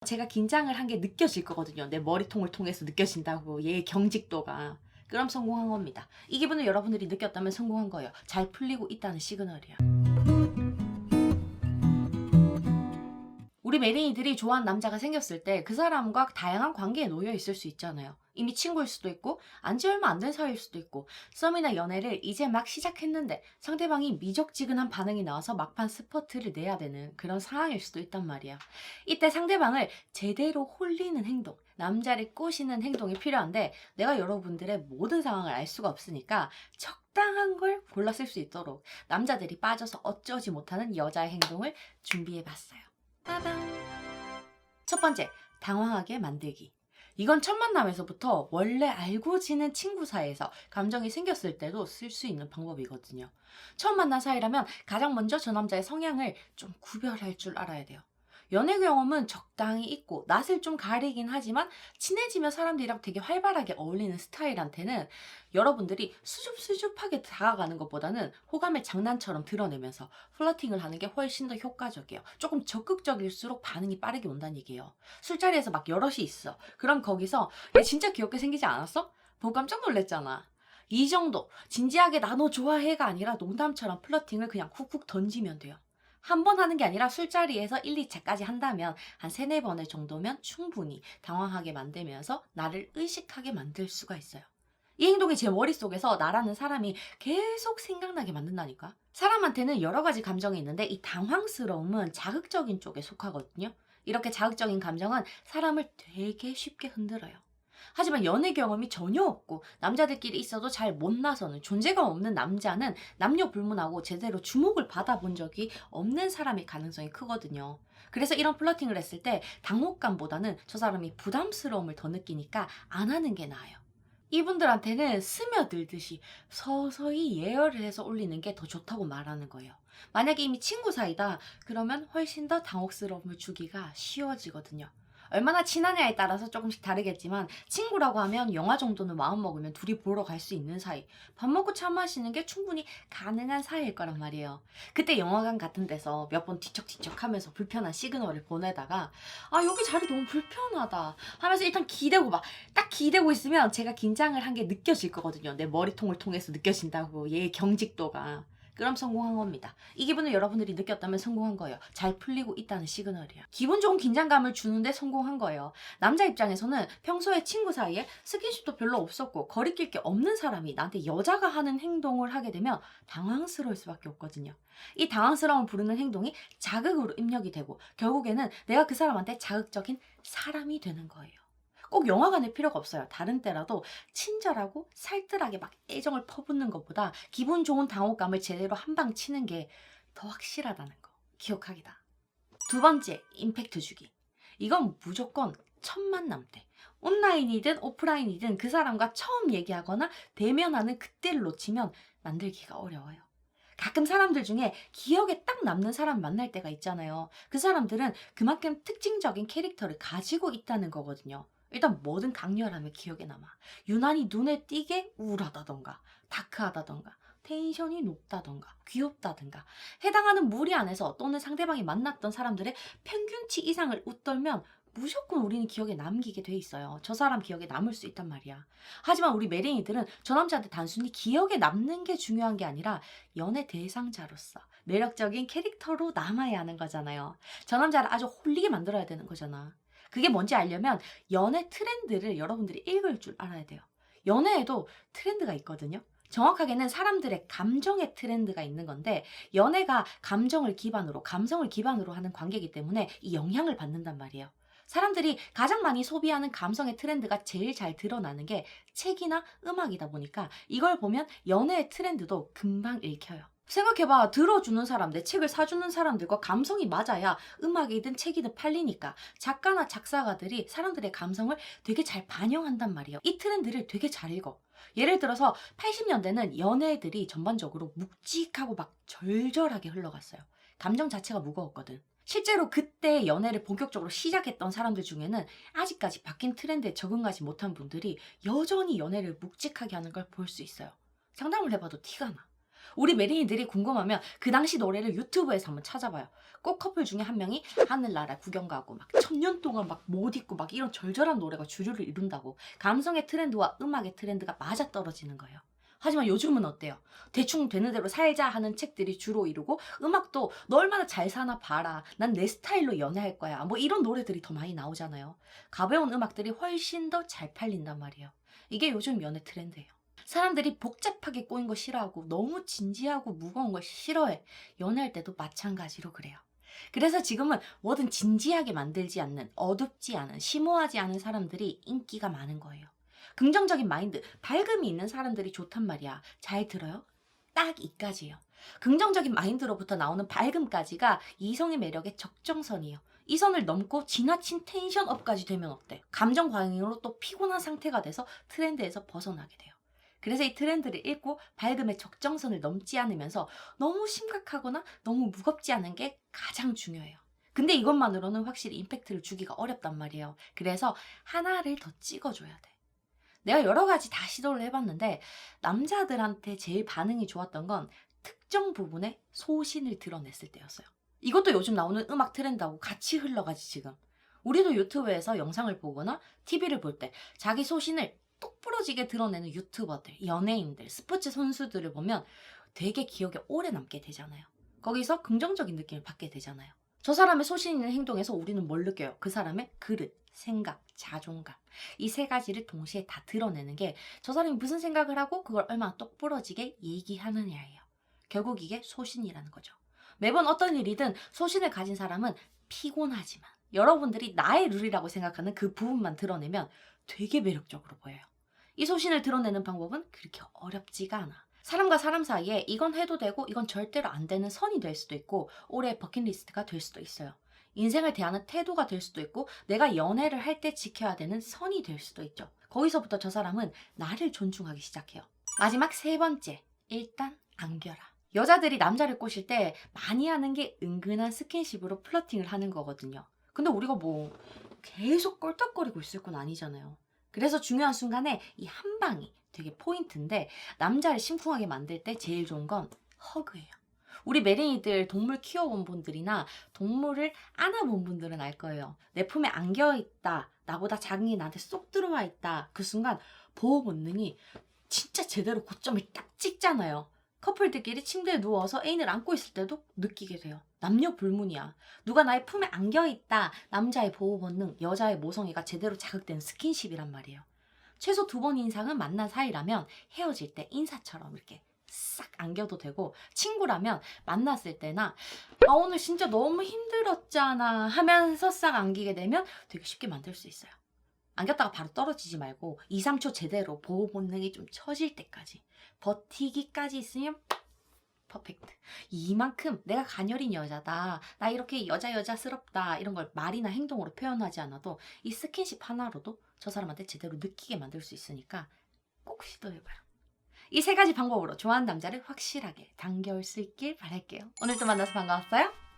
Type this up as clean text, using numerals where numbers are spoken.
제가 긴장을 한 게 느껴질 거거든요. 내 머리통을 통해서 느껴진다고 얘의 경직도가. 그럼 성공한 겁니다. 이 기분을 여러분들이 느꼈다면 성공한 거예요. 잘 풀리고 있다는 시그널이야. 우리 매린이들이 좋아하는 남자가 생겼을 때 그 사람과 다양한 관계에 놓여 있을 수 있잖아요. 이미 친구일 수도 있고 안지 얼마 안 된 사이일 수도 있고 썸이나 연애를 이제 막 시작했는데 상대방이 미적지근한 반응이 나와서 막판 스퍼트를 내야 되는 그런 상황일 수도 있단 말이야. 이때 상대방을 제대로 홀리는 행동, 남자를 꼬시는 행동이 필요한데 내가 여러분들의 모든 상황을 알 수가 없으니까 적당한 걸 골라 쓸 수 있도록 남자들이 빠져서 어쩌지 못하는 여자의 행동을 준비해봤어요. 빠밤. 첫 번째, 당황하게 만들기. 이건 첫 만남에서부터 원래 알고 지낸 친구 사이에서 감정이 생겼을 때도 쓸 수 있는 방법이거든요. 처음 만난 사이라면 가장 먼저 저 남자의 성향을 좀 구별할 줄 알아야 돼요. 연애 경험은 적당히 있고 낯을 좀 가리긴 하지만 친해지면 사람들이랑 되게 활발하게 어울리는 스타일한테는 여러분들이 수줍수줍하게 다가가는 것보다는 호감을 장난처럼 드러내면서 플러팅을 하는 게 훨씬 더 효과적이에요. 조금 적극적일수록 반응이 빠르게 온다는 얘기예요. 술자리에서 막 여럿이 있어. 그럼 거기서 얘 진짜 귀엽게 생기지 않았어? 보고 깜짝 놀랬잖아. 이 정도 진지하게 나 너 좋아해가 아니라 농담처럼 플러팅을 그냥 훅훅 던지면 돼요. 한 번 하는 게 아니라 술자리에서 1, 2차까지 한다면 한 3, 4번을 정도면 충분히 당황하게 만들면서 나를 의식하게 만들 수가 있어요. 이 행동이 제 머릿속에서 나라는 사람이 계속 생각나게 만든다니까. 사람한테는 여러 가지 감정이 있는데 이 당황스러움은 자극적인 쪽에 속하거든요. 이렇게 자극적인 감정은 사람을 되게 쉽게 흔들어요. 하지만 연애 경험이 전혀 없고 남자들끼리 있어도 잘 못 나서는 존재감 없는 남자는 남녀 불문하고 제대로 주목을 받아본 적이 없는 사람일 가능성이 크거든요. 그래서 이런 플러팅을 했을 때 당혹감보다는 저 사람이 부담스러움을 더 느끼니까 안 하는 게 나아요. 이분들한테는 스며들듯이 서서히 예열을 해서 올리는 게 더 좋다고 말하는 거예요. 만약에 이미 친구 사이다, 그러면 훨씬 더 당혹스러움을 주기가 쉬워지거든요. 얼마나 친하냐에 따라서 조금씩 다르겠지만 친구라고 하면 영화 정도는 마음먹으면 둘이 보러 갈 수 있는 사이, 밥 먹고 차 마시는 게 충분히 가능한 사이일 거란 말이에요. 그때 영화관 같은 데서 몇 번 뒤척뒤척 하면서 불편한 시그널을 보내다가 아 여기 자리 너무 불편하다 하면서 일단 기대고 막 딱 기대고 있으면 제가 긴장을 한 게 느껴질 거거든요. 내 머리통을 통해서 느껴진다고 얘의 경직도가. 그럼 성공한 겁니다. 이 기분을 여러분들이 느꼈다면 성공한 거예요. 잘 풀리고 있다는 시그널이야. 기분 좋은 긴장감을 주는데 성공한 거예요. 남자 입장에서는 평소에 친구 사이에 스킨십도 별로 없었고 거리낄 게 없는 사람이 나한테 여자가 하는 행동을 하게 되면 당황스러울 수밖에 없거든요. 이 당황스러움을 부르는 행동이 자극으로 입력이 되고 결국에는 내가 그 사람한테 자극적인 사람이 되는 거예요. 꼭 영화관일 필요가 없어요. 다른 때라도 친절하고 살뜰하게 막 애정을 퍼붓는 것보다 기분 좋은 당혹감을 제대로 한 방 치는 게 더 확실하다는 거 기억하기다. 두 번째, 임팩트 주기. 이건 무조건 첫 만남 때. 온라인이든 오프라인이든 그 사람과 처음 얘기하거나 대면하는 그때를 놓치면 만들기가 어려워요. 가끔 사람들 중에 기억에 딱 남는 사람 만날 때가 있잖아요. 그 사람들은 그만큼 특징적인 캐릭터를 가지고 있다는 거거든요. 일단 뭐든 강렬하면 기억에 남아. 유난히 눈에 띄게 우울하다던가, 다크하다던가, 텐션이 높다던가, 귀엽다던가, 해당하는 무리 안에서 또는 상대방이 만났던 사람들의 평균치 이상을 웃돌면 무조건 우리는 기억에 남기게 돼 있어요. 저 사람 기억에 남을 수 있단 말이야. 하지만 우리 매력이들은 저 남자한테 단순히 기억에 남는 게 중요한 게 아니라 연애 대상자로서 매력적인 캐릭터로 남아야 하는 거잖아요. 저 남자를 아주 홀리게 만들어야 되는 거잖아. 그게 뭔지 알려면 연애 트렌드를 여러분들이 읽을 줄 알아야 돼요. 연애에도 트렌드가 있거든요. 정확하게는 사람들의 감정의 트렌드가 있는 건데 연애가 감정을 기반으로 감성을 기반으로 하는 관계이기 때문에 이 영향을 받는단 말이에요. 사람들이 가장 많이 소비하는 감성의 트렌드가 제일 잘 드러나는 게 책이나 음악이다 보니까 이걸 보면 연애의 트렌드도 금방 읽혀요. 생각해봐. 들어주는 사람, 내 책을 사주는 사람들과 감성이 맞아야 음악이든 책이든 팔리니까 작가나 작사가들이 사람들의 감성을 되게 잘 반영한단 말이에요. 이 트렌드를 되게 잘 읽어. 예를 들어서 80년대는 연애들이 전반적으로 묵직하고 막 절절하게 흘러갔어요. 감정 자체가 무거웠거든. 실제로 그때 연애를 본격적으로 시작했던 사람들 중에는 아직까지 바뀐 트렌드에 적응하지 못한 분들이 여전히 연애를 묵직하게 하는 걸 볼 수 있어요. 상담을 해봐도 티가 나. 우리 메린이들이 궁금하면 그 당시 노래를 유튜브에서 한번 찾아봐요. 꼭 커플 중에 한 명이 하늘나라 구경 가고 막 천년 동안 막 못 잊고 막 이런 절절한 노래가 주류를 이룬다고. 감성의 트렌드와 음악의 트렌드가 맞아떨어지는 거예요. 하지만 요즘은 어때요? 대충 되는 대로 살자 하는 책들이 주로 이루고 음악도 너 얼마나 잘 사나 봐라. 난 내 스타일로 연애할 거야. 뭐 이런 노래들이 더 많이 나오잖아요. 가벼운 음악들이 훨씬 더 잘 팔린단 말이에요. 이게 요즘 연애 트렌드예요. 사람들이 복잡하게 꼬인 거 싫어하고 너무 진지하고 무거운 걸 싫어해. 연애할 때도 마찬가지로 그래요. 그래서 지금은 뭐든 진지하게 만들지 않는, 어둡지 않은, 심오하지 않은 사람들이 인기가 많은 거예요. 긍정적인 마인드, 밝음이 있는 사람들이 좋단 말이야. 잘 들어요? 딱 이까지예요. 긍정적인 마인드로부터 나오는 밝음까지가 이성의 매력의 적정선이에요. 이 선을 넘고 지나친 텐션업까지 되면 어때? 감정 과잉으로 또 피곤한 상태가 돼서 트렌드에서 벗어나게 돼요. 그래서 이 트렌드를 읽고 밝음의 적정선을 넘지 않으면서 너무 심각하거나 너무 무겁지 않은 게 가장 중요해요. 근데 이것만으로는 확실히 임팩트를 주기가 어렵단 말이에요. 그래서 하나를 더 찍어줘야 돼. 내가 여러 가지 다 시도를 해봤는데 남자들한테 제일 반응이 좋았던 건 특정 부분에 소신을 드러냈을 때였어요. 이것도 요즘 나오는 음악 트렌드하고 같이 흘러가지 지금. 우리도 유튜브에서 영상을 보거나 TV를 볼 때 자기 소신을 똑부러지게 드러내는 유튜버들, 연예인들, 스포츠 선수들을 보면 되게 기억에 오래 남게 되잖아요. 거기서 긍정적인 느낌을 받게 되잖아요. 저 사람의 소신 있는 행동에서 우리는 뭘 느껴요? 그 사람의 그릇, 생각, 자존감. 이 세 가지를 동시에 다 드러내는 게 저 사람이 무슨 생각을 하고 그걸 얼마나 똑부러지게 얘기하느냐예요. 결국 이게 소신이라는 거죠. 매번 어떤 일이든 소신을 가진 사람은 피곤하지만 여러분들이 나의 룰이라고 생각하는 그 부분만 드러내면 되게 매력적으로 보여요. 이 소신을 드러내는 방법은 그렇게 어렵지가 않아. 사람과 사람 사이에 이건 해도 되고 이건 절대로 안 되는 선이 될 수도 있고 올해의 버킷리스트가 될 수도 있어요. 인생을 대하는 태도가 될 수도 있고 내가 연애를 할 때 지켜야 되는 선이 될 수도 있죠. 거기서부터 저 사람은 나를 존중하기 시작해요. 마지막 세 번째, 일단 안겨라. 여자들이 남자를 꼬실 때 많이 하는 게 은근한 스킨십으로 플러팅을 하는 거거든요. 근데 우리가 뭐 계속 껄떡거리고 있을 건 아니잖아요. 그래서 중요한 순간에 이 한 방이 되게 포인트인데 남자를 심쿵하게 만들 때 제일 좋은 건 허그예요. 우리 메린이들 동물 키워본 분들이나 동물을 안아본 분들은 알 거예요. 내 품에 안겨있다. 나보다 작은 게 나한테 쏙 들어와 있다. 그 순간 보호 본능이 진짜 제대로 고점을 딱 찍잖아요. 커플들끼리 침대에 누워서 애인을 안고 있을 때도 느끼게 돼요. 남녀 불문이야. 누가 나의 품에 안겨있다. 남자의 보호 본능, 여자의 모성애가 제대로 자극되는 스킨십이란 말이에요. 최소 2번 이상은 만난 사이라면 헤어질 때 인사처럼 이렇게 싹 안겨도 되고, 친구라면 만났을 때나 오늘 진짜 너무 힘들었잖아 하면서 싹 안기게 되면 되게 쉽게 만들 수 있어요. 안겼다가 바로 떨어지지 말고 2, 3초 제대로 보호 본능이 좀 처질 때까지 버티기까지 있으면 퍼펙트. 이만큼 내가 가녀린 여자다, 나 이렇게 여자스럽다, 이런 걸 말이나 행동으로 표현하지 않아도 이 스킨십 하나로도 저 사람한테 제대로 느끼게 만들 수 있으니까 꼭 시도해봐요. 이 세 가지 방법으로 좋아하는 남자를 확실하게 당겨올 수 있길 바랄게요. 오늘도 만나서 반가웠어요.